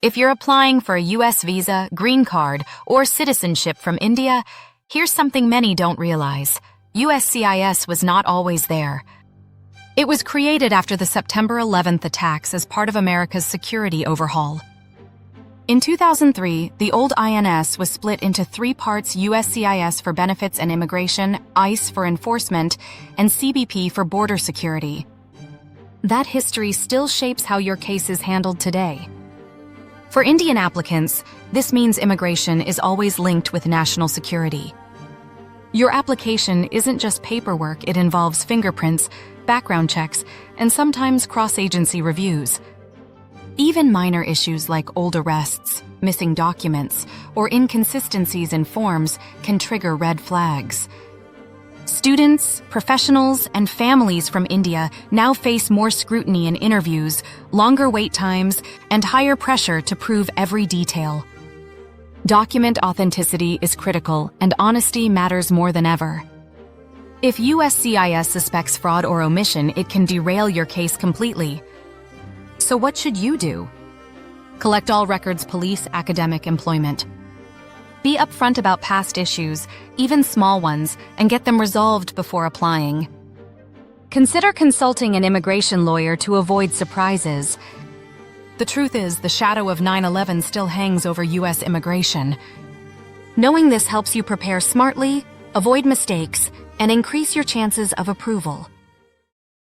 If you're applying for a U.S. visa, green card, or citizenship from India, here's something many don't realize. USCIS was not always there. It was created after the September 11th attacks as part of America's security overhaul. In 2003, the old INS was split into three parts: USCIS for benefits and immigration, ICE for enforcement, and CBP for border security. That history still shapes how your case is handled today. For Indian applicants, this means immigration is always linked with national security. Your application isn't just paperwork, it involves fingerprints, background checks, and sometimes cross-agency reviews. Even minor issues like old arrests, missing documents, or inconsistencies in forms can trigger red flags. Students, professionals, and families from India now face more scrutiny in interviews, longer wait times, and higher pressure to prove every detail. Document authenticity is critical, and honesty matters more than ever. If USCIS suspects fraud or omission, it can derail your case completely. So what should you do? Collect all records: police, academic, employment. Be upfront about past issues, even small ones, and get them resolved before applying. Consider consulting an immigration lawyer to avoid surprises. The truth is, the shadow of 9/11 still hangs over U.S. immigration. Knowing this helps you prepare smartly, avoid mistakes, and increase your chances of approval.